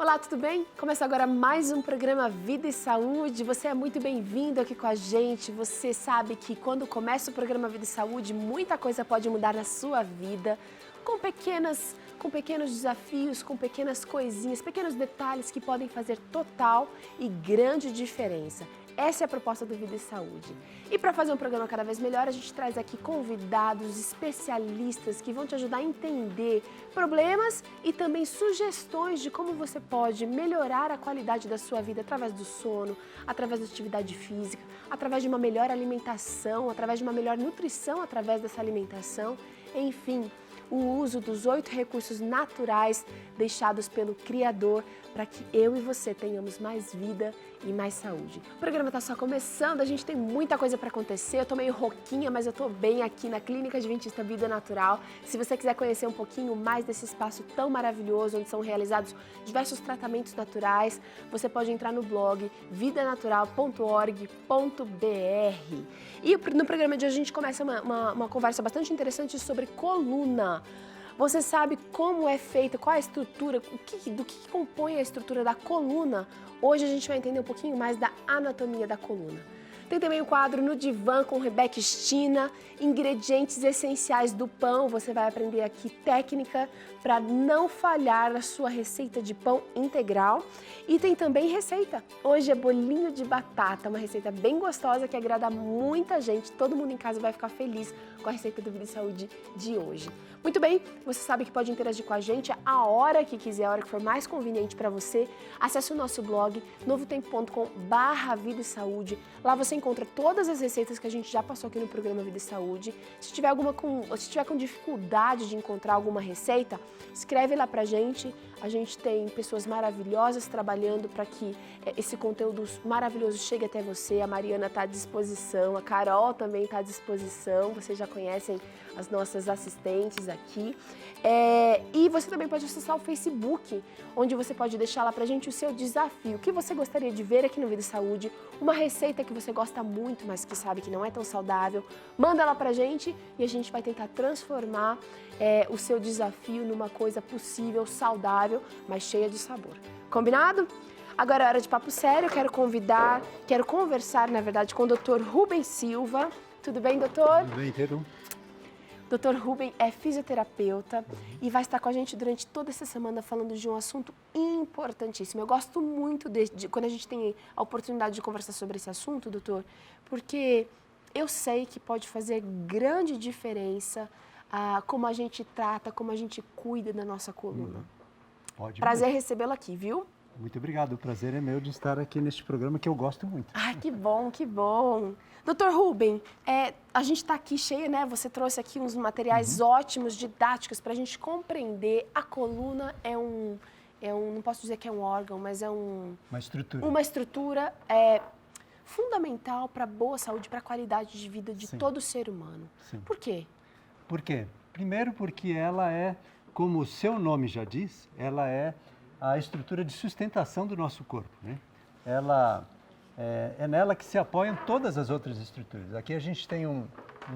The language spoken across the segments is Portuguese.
Olá, tudo bem? Começa agora mais um programa Vida e Saúde. Você é muito bem-vindo aqui com a gente. Você sabe que quando começa o programa Vida e Saúde, muita coisa pode mudar na sua vida, com pequenos desafios, com pequenas coisinhas, pequenos detalhes que podem fazer total e grande diferença. Essa é a proposta do Vida e Saúde. E para fazer um programa cada vez melhor, a gente traz aqui convidados, especialistas que vão te ajudar a entender problemas e também sugestões de como você pode melhorar a qualidade da sua vida através do sono, através da atividade física, através de uma melhor alimentação, através de uma melhor nutrição através dessa alimentação, enfim, o uso dos 8 recursos naturais deixados pelo Criador para que eu e você tenhamos mais vida e mais saúde. O programa está só começando, a gente tem muita coisa para acontecer, eu tô meio rouquinha, mas eu tô bem aqui na Clínica Adventista Vida Natural. Se você quiser conhecer um pouquinho mais desse espaço tão maravilhoso, onde são realizados diversos tratamentos naturais, você pode entrar no blog vidanatural.org.br. E no programa de hoje a gente começa uma conversa bastante interessante sobre coluna. Você sabe como é feita, qual é a estrutura, do que compõe a estrutura da coluna? Hoje a gente vai entender um pouquinho mais da anatomia da coluna. Tem também o quadro No Divã com Rebeca Stina, ingredientes essenciais do pão. Você vai aprender aqui técnica para não falhar na sua receita de pão integral. E tem também receita. Hoje é bolinho de batata, uma receita bem gostosa que agrada muita gente. Todo mundo em casa vai ficar feliz com a receita do Vida e Saúde de hoje. Muito bem, você sabe que pode interagir com a gente a hora que quiser, a hora que for mais conveniente para você. Acesse o nosso blog, novotempo.com/vida e saúde. Lá você encontra todas as receitas que a gente já passou aqui no programa Vida e Saúde. Se tiver com dificuldade de encontrar alguma receita, escreve lá pra gente. A gente tem pessoas maravilhosas trabalhando para que esse conteúdo maravilhoso chegue até você. A Mariana está à disposição, a Carol também está à disposição. Vocês já conhecem as nossas assistentes aqui. E você também pode acessar o Facebook, onde você pode deixar lá pra gente o seu desafio. O que você gostaria de ver aqui no Vida e Saúde? Uma receita que você gosta muito, mas que sabe que não é tão saudável. Manda lá pra gente e a gente vai tentar transformar o seu desafio numa coisa possível, saudável, mas cheia de sabor. Combinado? Agora é hora de papo sério. Quero conversar, na verdade, com o Dr. Rubem Silva. Tudo bem, doutor? Tudo bem, Pedro? Dr. Rubem é fisioterapeuta e vai estar com a gente durante toda essa semana falando de um assunto importantíssimo. Eu gosto muito de quando a gente tem a oportunidade de conversar sobre esse assunto, doutor, porque eu sei que pode fazer grande diferença como a gente trata, como a gente cuida da nossa coluna. Pode. Prazer recebê-lo aqui, viu? Muito obrigado, o prazer é meu de estar aqui neste programa que eu gosto muito. Ai, que bom, que bom. Doutor Rubem, a gente está aqui cheia, né? Você trouxe aqui uns materiais ótimos, didáticos, para a gente compreender. A coluna não posso dizer que é um órgão, mas é uma estrutura. Uma estrutura fundamental para a boa saúde, para a qualidade de vida de todo ser humano. Sim. Por quê? Por quê? Primeiro porque ela é, como o seu nome já diz, ela é a estrutura de sustentação do nosso corpo, né? Ela é nela que se apoiam todas as outras estruturas. Aqui a gente tem um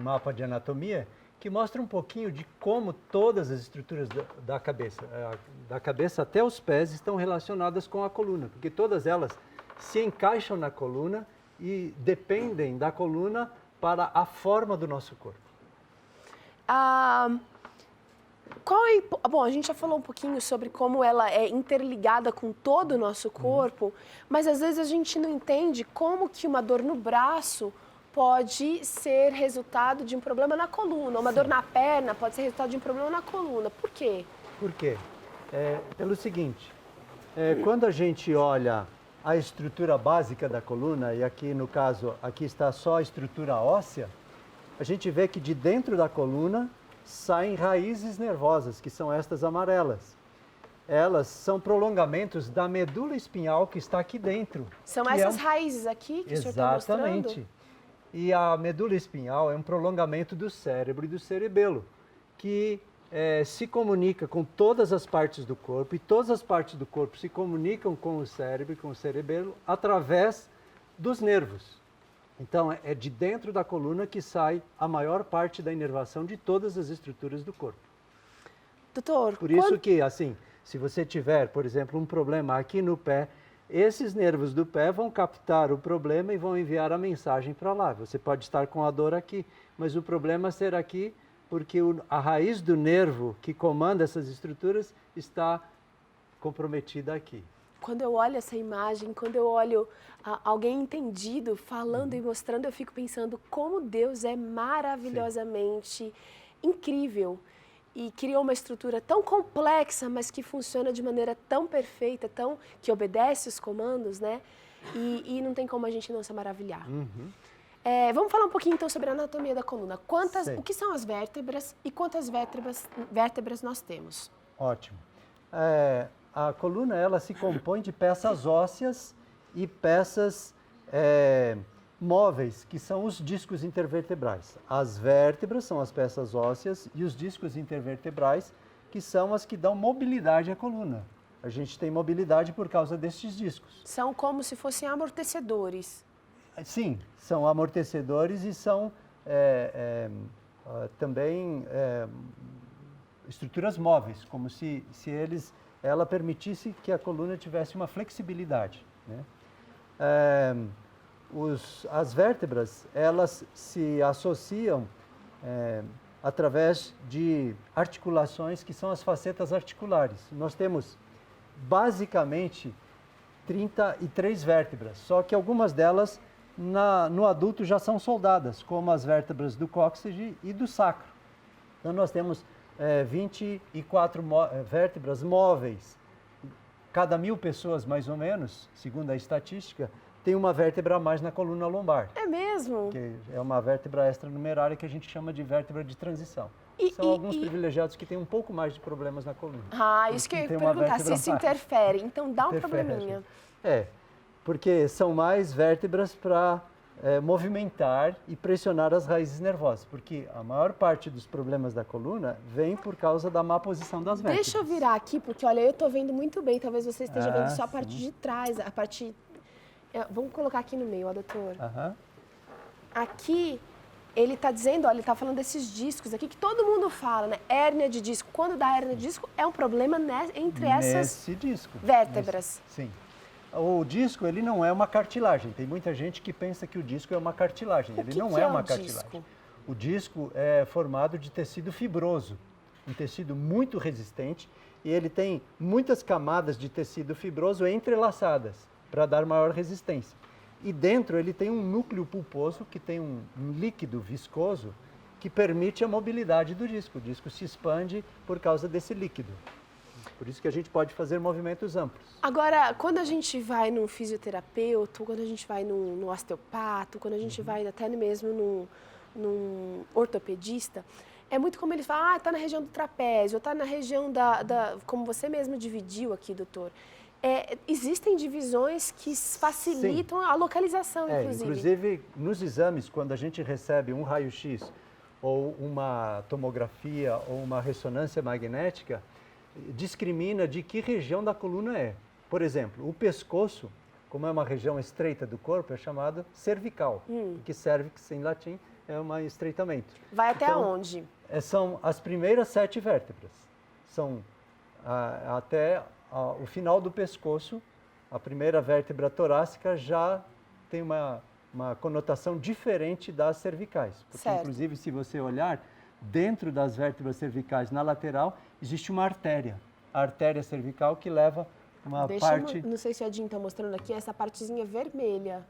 mapa de anatomia que mostra um pouquinho de como todas as estruturas da cabeça até os pés estão relacionadas com a coluna, porque todas elas se encaixam na coluna e dependem da coluna para a forma do nosso corpo. Bom, a gente já falou um pouquinho sobre como ela é interligada com todo o nosso corpo, mas às vezes a gente não entende como que uma dor no braço pode ser resultado de um problema na coluna. Uma dor na perna pode ser resultado de um problema na coluna. Por quê? Por quê? Pelo seguinte, quando a gente olha a estrutura básica da coluna, e aqui no caso, aqui está só a estrutura óssea, a gente vê que de dentro da coluna saem raízes nervosas, que são estas amarelas. Elas são prolongamentos da medula espinhal que está aqui dentro. São essas raízes aqui que o senhor está mostrando? Exatamente. E a medula espinhal é um prolongamento do cérebro e do cerebelo, que se comunica com todas as partes do corpo, e todas as partes do corpo se comunicam com o cérebro e com o cerebelo através dos nervos. Então, é de dentro da coluna que sai a maior parte da inervação de todas as estruturas do corpo. Doutor, por isso que, assim, Se você tiver, por exemplo, um problema aqui no pé, esses nervos do pé vão captar o problema e vão enviar a mensagem para lá. Você pode estar com a dor aqui, mas o problema será aqui porque a raiz do nervo que comanda essas estruturas está comprometida aqui. Quando eu olho essa imagem, quando eu olho alguém entendido falando e mostrando, eu fico pensando como Deus é maravilhosamente incrível e criou uma estrutura tão complexa, mas que funciona de maneira tão perfeita, que obedece os comandos, né? E não tem como a gente não se maravilhar. Vamos falar um pouquinho então sobre a anatomia da coluna. O que são as vértebras e quantas vértebras nós temos? Ótimo. A coluna ela se compõe de peças ósseas e peças móveis, que são os discos intervertebrais. As vértebras são as peças ósseas e os discos intervertebrais, que são as que dão mobilidade à coluna. A gente tem mobilidade por causa destes discos. São como se fossem amortecedores. Sim, são amortecedores e são também estruturas móveis, como se ela permitisse que a coluna tivesse uma flexibilidade, né? As vértebras, elas se associam através de articulações que são as facetas articulares. Nós temos basicamente 33 vértebras, só que algumas delas no adulto já são soldadas, como as vértebras do cóccix e do sacro. Então nós temos 24 vértebras móveis. Cada 1000 pessoas, mais ou menos, segundo a estatística, tem uma vértebra a mais na coluna lombar. É mesmo? Que é uma vértebra extranumerária que a gente chama de vértebra de transição. São alguns privilegiados que têm um pouco mais de problemas na coluna. Isso que eu ia perguntar, se isso interfere. Então dá um probleminha. Porque são mais vértebras para movimentar e pressionar as raízes nervosas, porque a maior parte dos problemas da coluna vem por causa da má posição das vértebras. Deixa eu virar aqui, porque olha, eu estou vendo muito bem, talvez você esteja vendo só a parte de trás, a parte... Vamos colocar aqui no meio, ó, doutor. Aqui, ele está dizendo, olha, ele está falando desses discos aqui, que todo mundo fala, né? Hérnia de disco. Quando dá hérnia de disco, é um problema entre essas vértebras. Sim. O disco, ele não é uma cartilagem. Tem muita gente que pensa que o disco é uma cartilagem. Ele não é uma cartilagem. O disco é formado de tecido fibroso, um tecido muito resistente, e ele tem muitas camadas de tecido fibroso entrelaçadas para dar maior resistência. E dentro ele tem um núcleo pulposo que tem um líquido viscoso que permite a mobilidade do disco. O disco se expande por causa desse líquido. Por isso que a gente pode fazer movimentos amplos. Agora, quando a gente vai num fisioterapeuta, quando a gente vai num osteopata, quando a gente vai até mesmo num ortopedista, é muito como eles falam, está na região do trapézio, está na região como você mesmo dividiu aqui, doutor. Existem divisões que facilitam a localização, inclusive. Inclusive, nos exames, quando a gente recebe um raio-x ou uma tomografia ou uma ressonância magnética, discrimina de que região da coluna é. Por exemplo, o pescoço, como é uma região estreita do corpo, é chamado cervical, que cervix em latim é um estreitamento. Vai até onde? São as primeiras 7 vértebras. São até o final do pescoço. A primeira vértebra torácica já tem uma conotação diferente das cervicais. Porque, inclusive, se você olhar, dentro das vértebras cervicais, na lateral, existe uma artéria. A artéria cervical que leva uma parte... Não sei se a Jean está mostrando aqui, essa partezinha vermelha.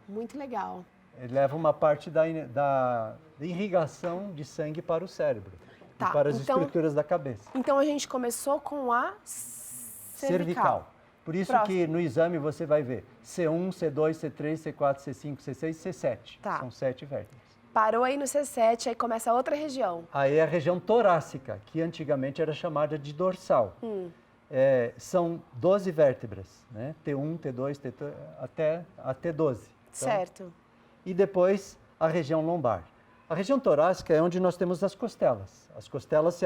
Muito legal. Ele leva uma parte da irrigação de sangue para o cérebro. E para as estruturas da cabeça. Então, a gente começou com a cervical. Por isso que no exame você vai ver C1, C2, C3, C4, C5, C6, C7. São 7 vértebras. Parou aí no C7, aí começa outra região. Aí é a região torácica, que antigamente era chamada de dorsal. São 12 vértebras, né? T1, T2, T3, até a T12. Então, certo. E depois a região lombar. A região torácica é onde nós temos as costelas. As costelas se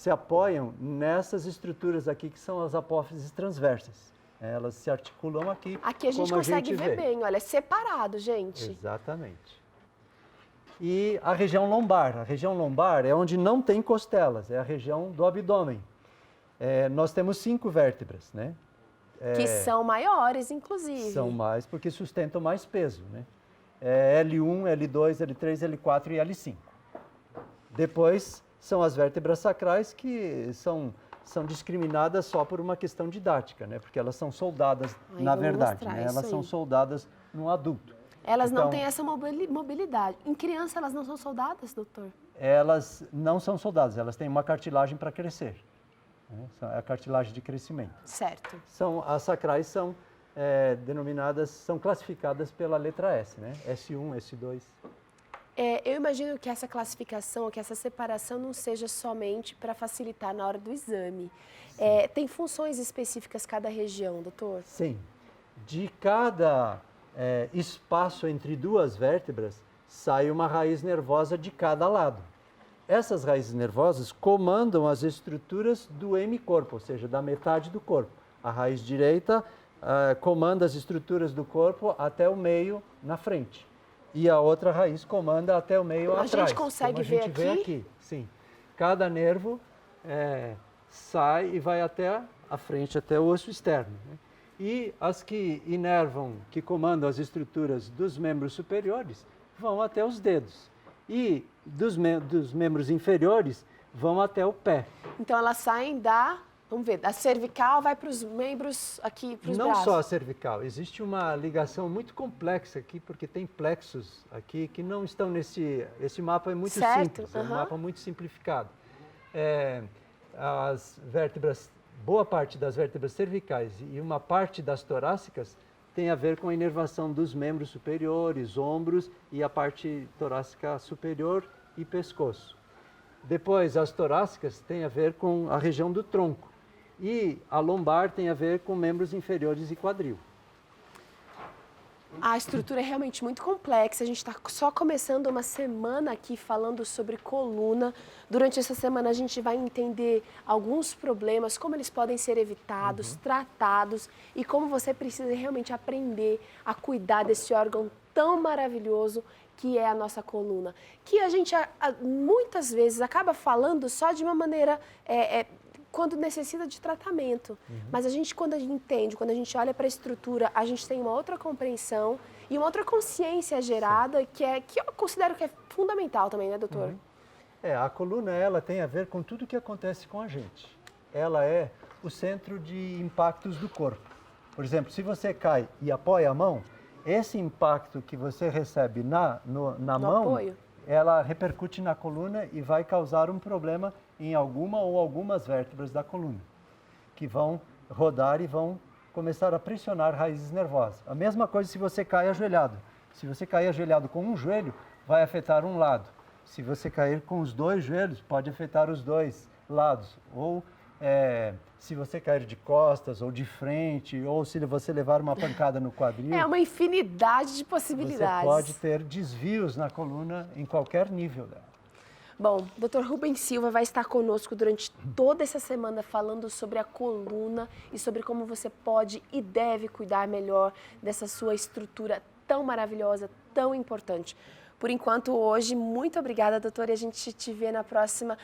apoiam nessas estruturas aqui, que são as apófises transversas. Elas se articulam aqui. Aqui a gente consegue ver bem, olha, é separado, gente. Exatamente. E a região lombar é onde não tem costelas, é a região do abdômen. nós temos 5 vértebras, né? Que são maiores, inclusive. São mais porque sustentam mais peso, né? L1, L2, L3, L4 e L5. Depois são as vértebras sacrais que são discriminadas só por uma questão didática, né? Porque elas são soldadas, na verdade, né? Elas são soldadas no adulto. Elas não têm essa mobilidade. Em criança elas não são soldadas, doutor? Elas não são soldadas, elas têm uma cartilagem para crescer. Né? É a cartilagem de crescimento. Certo. As sacrais são são classificadas pela letra S, né? S1, S2. Eu imagino que essa classificação, que essa separação não seja somente para facilitar na hora do exame. Tem funções específicas cada região, doutor? Sim. De cada espaço entre duas vértebras, sai uma raiz nervosa de cada lado. Essas raízes nervosas comandam as estruturas do hemicorpo, ou seja, da metade do corpo. A raiz direita comanda as estruturas do corpo até o meio na frente. E a outra raiz comanda até o meio atrás. A gente consegue ver aqui? Vê aqui? Sim. Cada nervo sai e vai até a frente, até o osso externo. Né? E as que inervam, que comandam as estruturas dos membros superiores, vão até os dedos. E dos membros inferiores, vão até o pé. Então, elas saem vamos ver, da cervical vai para os membros aqui, para os braços. Não só a cervical, existe uma ligação muito complexa aqui, porque tem plexos aqui que não estão esse mapa é muito simples, é um mapa muito simplificado. As vértebras, boa parte das vértebras cervicais e uma parte das torácicas tem a ver com a inervação dos membros superiores, ombros e a parte torácica superior e pescoço. Depois, as torácicas têm a ver com a região do tronco. E a lombar tem a ver com membros inferiores e quadril. A estrutura é realmente muito complexa. A gente está só começando uma semana aqui falando sobre coluna. Durante essa semana a gente vai entender alguns problemas, como eles podem ser evitados, tratados e como você precisa realmente aprender a cuidar desse órgão tão maravilhoso que é a nossa coluna. Que a gente muitas vezes acaba falando só de uma maneira... quando necessita de tratamento. Mas a gente, quando a gente entende, quando a gente olha para a estrutura, a gente tem uma outra compreensão e uma outra consciência gerada que eu considero que é fundamental também, né, doutor? A coluna, ela tem a ver com tudo o que acontece com a gente. Ela é o centro de impactos do corpo. Por exemplo, se você cai e apoia a mão, esse impacto que você recebe na mão, apoio, ela repercute na coluna e vai causar um problema em alguma ou algumas vértebras da coluna, que vão rodar e vão começar a pressionar raízes nervosas. A mesma coisa se você cai ajoelhado. Se você cair ajoelhado com um joelho, vai afetar um lado. Se você cair com os dois joelhos, pode afetar os dois lados. Ou se você cair de costas ou de frente, ou se você levar uma pancada no quadril. É uma infinidade de possibilidades. Você pode ter desvios na coluna em qualquer nível dela. Bom, Dr. Rubens Silva vai estar conosco durante toda essa semana falando sobre a coluna e sobre como você pode e deve cuidar melhor dessa sua estrutura tão maravilhosa, tão importante. Por enquanto, hoje, muito obrigada, doutor, e a gente te vê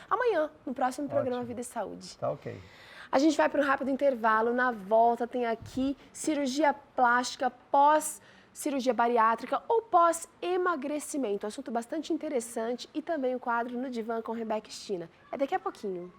amanhã, no próximo programa Vida e Saúde. Tá ok. A gente vai para um rápido intervalo, na volta tem aqui cirurgia plástica pós-cirurgia bariátrica ou pós-emagrecimento. Assunto bastante interessante e também o quadro No Divã com Rebeca Stina. É daqui a pouquinho.